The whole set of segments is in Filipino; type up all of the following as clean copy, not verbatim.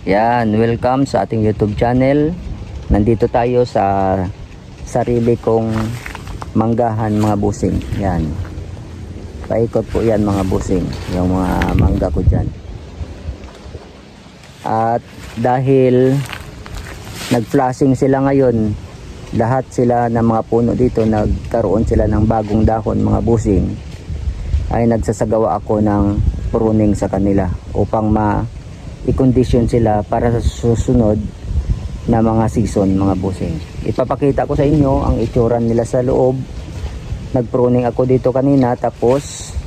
Yan, welcome sa ating YouTube channel. Nandito tayo sa sarili kong manggahan mga busing. Yan. Paikot po yan mga busing, yung mga mangga ko dyan. At dahil nag-flashing sila ngayon, lahat sila ng mga puno dito nagkaroon sila ng bagong dahon mga busing, ay nagsasagawa ako ng pruning sa kanila upang i-condition sila para sa susunod na mga season mga busing. Ipapakita ko sa inyo ang itsura nila sa loob. Nag-pruning ako dito kanina, tapos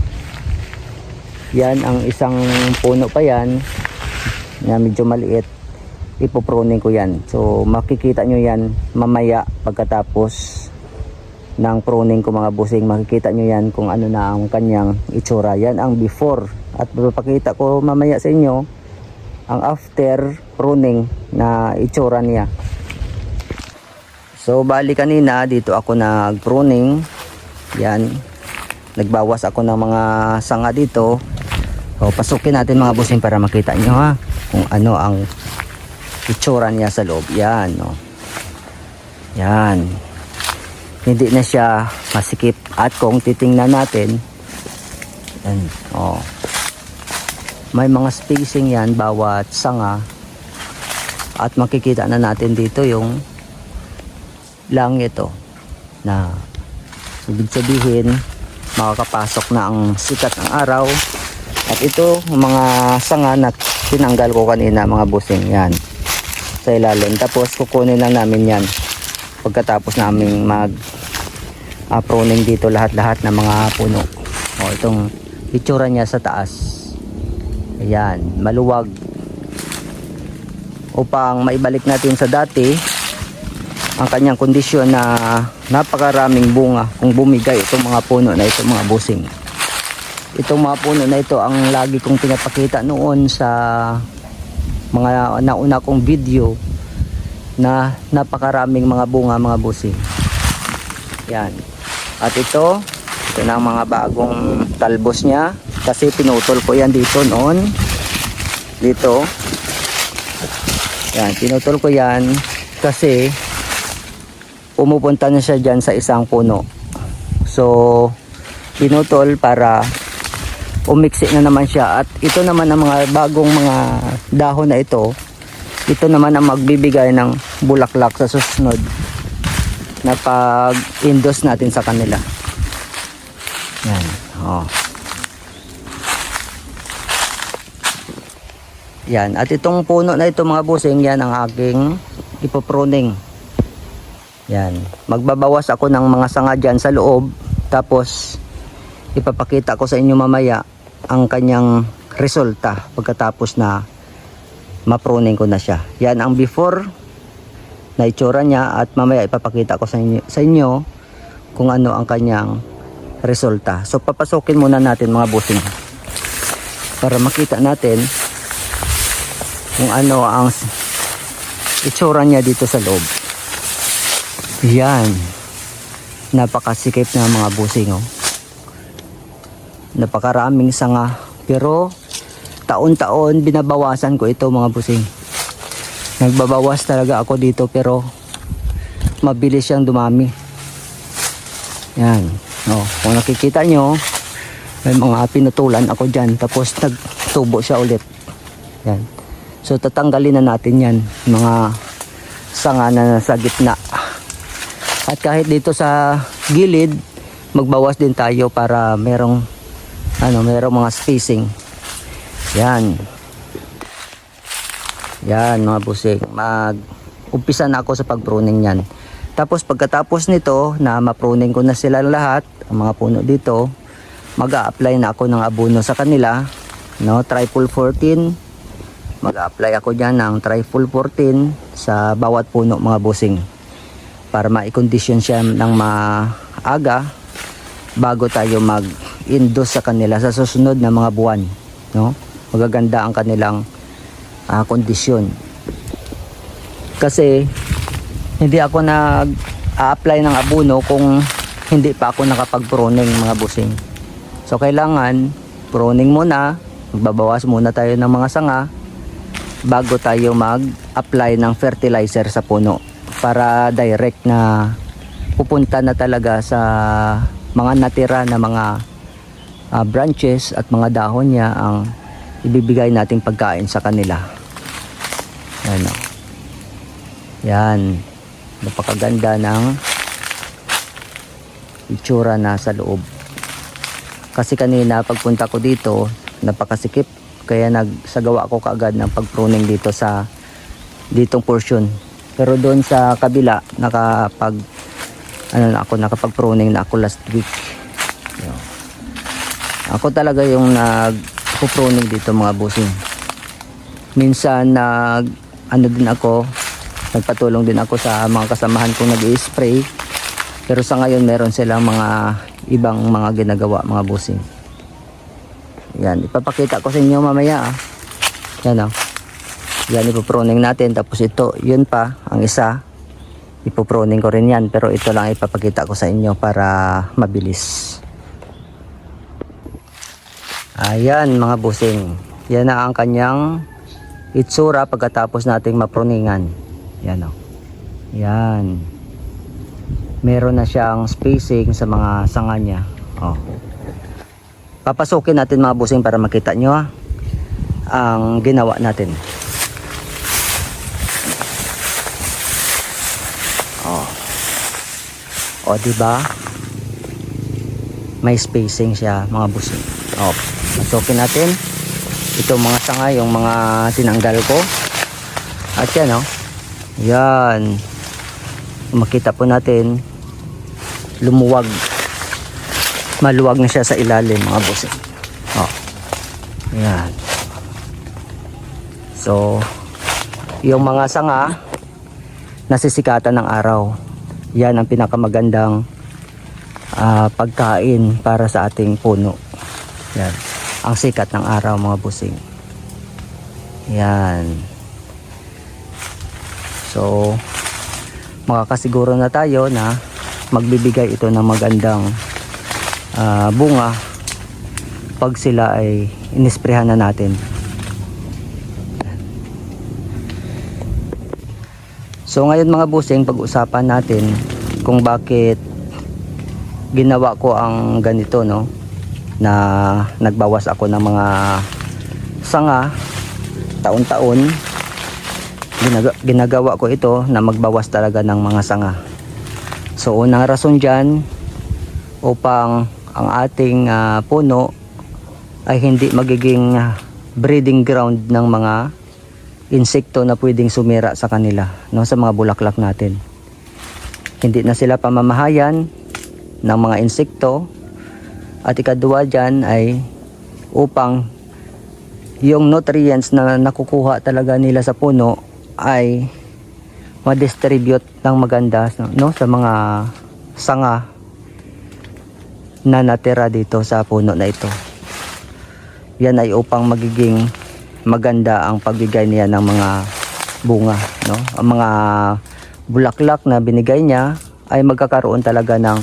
yan ang isang puno pa yan na medyo maliit, ipopruning ko yan. So makikita nyo yan mamaya pagkatapos ng pruning ko mga busing. Makikita nyo yan kung ano na ang kanyang itsura. Yan ang before, at ipapakita ko mamaya sa inyo ang after pruning na itsura niya. So bali kanina dito ako nag-pruning. Yan, nagbawas ako ng mga sanga dito. So pasukin natin mga busing para makita nyo ha kung ano ang itsura niya sa loob. Yan, no. Yan, hindi na siya masikip. At kung titingnan natin, yan, oh, may mga spacing yan bawat sanga, at makikita na natin dito yung langit na ibig sabihin makakapasok na ang sikat ng araw. At ito mga sanga na tinanggal ko kanina mga busing, yan sa ilalim. Tapos kukunin lang namin yan pagkatapos naming pruning dito lahat ng mga puno. Itong itsura niya sa taas. Ayan, maluwag, upang maibalik natin sa dati ang kanyang kondisyon na napakaraming bunga kung bumigay itong mga puno na ito mga busing. Itong mga puno na ito ang lagi kong pinapakita noon sa mga nauna kong video na napakaraming mga bunga mga busing. Yan. At ito na ang mga bagong talbos niya, kasi pinutol ko yan dito noon. Dito. Yan, pinutol ko yan kasi pumupunta na siya dyan sa isang puno. So pinutol para umiksi na naman siya. At ito naman ang mga bagong mga dahon na ito naman ang magbibigay ng bulaklak sa susunod na pag-indos natin sa kanila. Yan, yan. At itong puno na ito mga busing, yan ang aking ipopruning. Yan, magbabawas ako ng mga sanga dyan sa loob, tapos ipapakita ko sa inyo mamaya ang kanyang resulta pagkatapos na mapruning ko na siya. Yan ang before na itsura niya, at mamaya ipapakita ko sa inyo kung ano ang kanyang resulta. So papasukin muna natin mga busing para makita natin kung ano ang itsura niya dito sa loob. Yan, napakasikip na mga busing, napakaraming sanga, pero taon-taon binabawasan ko ito mga busing. Nagbabawas talaga ako dito, pero mabilis siyang dumami. Yan, kung nakikita nyo, may mga pinutulan ako dyan, tapos nagtubo siya ulit. Yan. So tatanggalin na natin yan, mga sanga na nasa gitna. At kahit dito sa gilid, magbawas din tayo para merong mga spacing. Yan. Yan mga busing, mag-umpisa na ako sa pag-pruning yan. Tapos pagkatapos nito na ma-pruning ko na sila lahat, ang mga puno dito, mag-a-apply na ako ng abono sa kanila, Triple 14. Mag-a-apply ako dyan ng Triple 14 sa bawat puno mga busing, para ma-condition siya ng maaga bago tayo mag-indos sa kanila sa susunod na mga buwan. Magaganda ang kanilang kondisyon. Kasi hindi ako nag-a-apply ng abono kung hindi pa ako nakapag-pruning mga busing. So kailangan pruning muna, magbabawas muna tayo ng mga sanga bago tayo mag-apply ng fertilizer sa puno para direct na pupunta na talaga sa mga natira na mga branches at mga dahon niya ang ibibigay nating pagkain sa kanila. Ano? Yan. Napakaganda ng itsura na sa loob. Kasi kanina pagpunta ko dito, napakasikip. Kaya nagsagawa ko kaagad ng pag-pruning dito sa ditong portion. Pero doon sa kabila, nakapag-pruning na ako last week. Yan. Ako talaga yung nag-pruning dito mga bossing. Minsan nagpatulong din ako sa mga kasamahan kong nag-i-spray. Pero sa ngayon meron silang mga ibang mga ginagawa mga bossing. Yan, ipapakita ko sa inyo mamaya. Yan Yan, ipopruning natin. Tapos ito, yun pa, ang isa. Ipopruning ko rin yan. Pero ito lang ipapakita ko sa inyo para mabilis. Ayan mga bossing. Yan na ang kanyang itsura pagkatapos nating mapruningan. Yan Yan. Meron na siyang spacing sa mga sanga niya. Papasukin natin mga bossing para makita nyo ang ginawa natin. Diba? May spacing siya mga bossing. Pasukin natin itong mga sanga, yung mga tinanggal ko. At yan yan. Makita po natin lumuwag. Maluwag na siya sa ilalim mga bossing. Yan. So, yung mga sanga nasisikatan ng araw. Yan ang pinakamagandang pagkain para sa ating puno. Yan. Ang sikat ng araw mga bossing. Yan. So, makakasiguro na tayo na magbibigay ito ng magandang bunga pag sila ay inisprehan na natin. So ngayon mga bossing, pag-usapan natin kung bakit ginawa ko ang ganito na nagbawas ako ng mga sanga taon-taon. Ginagawa ko ito na magbawas talaga ng mga sanga. So unang rason dyan, upang ang ating puno ay hindi magiging breeding ground ng mga insekto na pwedeng sumira sa kanila, sa mga bulaklak natin. Hindi na sila pamamahayan ng mga insekto. At ikadua dyan ay upang yung nutrients na nakukuha talaga nila sa puno ay ma-distribute ng maganda sa mga sanga na natira dito sa puno na ito. Yan ay upang magiging maganda ang pagbigay niya ng mga bunga. Ang mga bulaklak na binigay niya ay magkakaroon talaga ng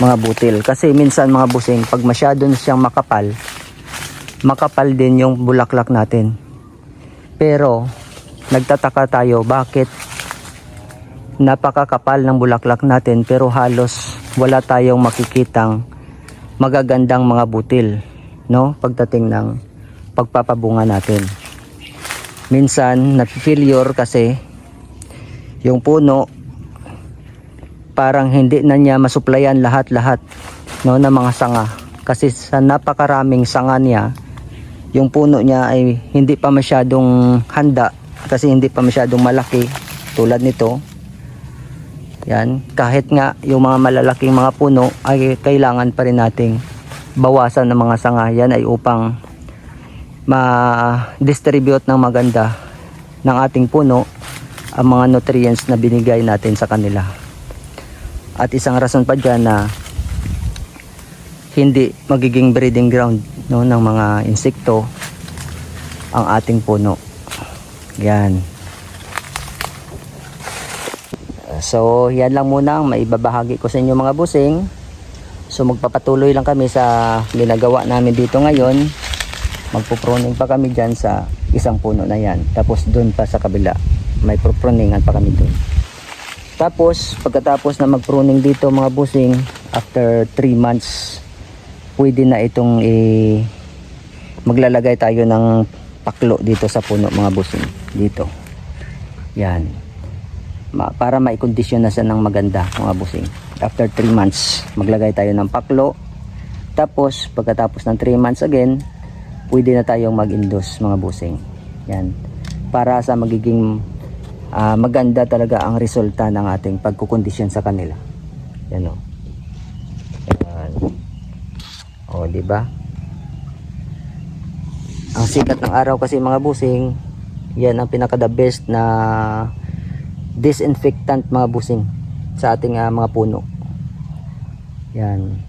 mga butil. Kasi minsan mga bossing, pag masyado na siyang makapal din yung bulaklak natin. Pero nagtataka tayo bakit napakakapal ng bulaklak natin pero halos wala tayong makikitang magagandang mga butil pagdating ng pagpapabunga natin. Minsan napi-failure kasi yung puno parang hindi na niya masuplayan lahat-lahat ng mga sanga. Kasi sa napakaraming sanga niya, yung puno niya ay hindi pa masyadong handa kasi hindi pa masyadong malaki tulad nito. Yan, kahit nga yung mga malalaking mga puno ay kailangan pa rin nating bawasan ng mga sanga. Yan ay upang ma-distribute ng maganda ng ating puno ang mga nutrients na binigay natin sa kanila. At isang rason pa dyan na hindi magiging breeding ground ng mga insekto ang ating puno. Yan. So yan lang muna ang maibabahagi ko sa inyo mga bossing. So magpapatuloy lang kami sa ginagawa namin dito ngayon. magpo-pruning pa kami dyan sa isang puno na yan. Tapos doon pa sa kabila, may pruningan pa kami doon. Tapos pagkatapos na mag-pruning dito mga busing, after 3 months, pwede na itong maglalagay tayo ng paklo dito sa puno mga busing. Dito. Yan. Para maikondisyon na siya ng maganda mga busing. After 3 months, maglagay tayo ng paklo. Tapos pagkatapos ng 3 months again, pwede na tayong mag-induce mga busing. Yan. Para sa magiging maganda talaga ang resulta ng ating pagkukondisyon sa kanila. Yan o. Yan. O, di ba? Ang sikat ng araw kasi mga busing, yan ang pinaka the best na disinfectant mga busing sa ating mga puno. Yan.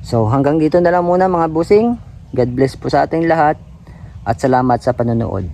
So hanggang dito na lang muna mga busing. God bless po sa ating lahat at salamat sa panonood.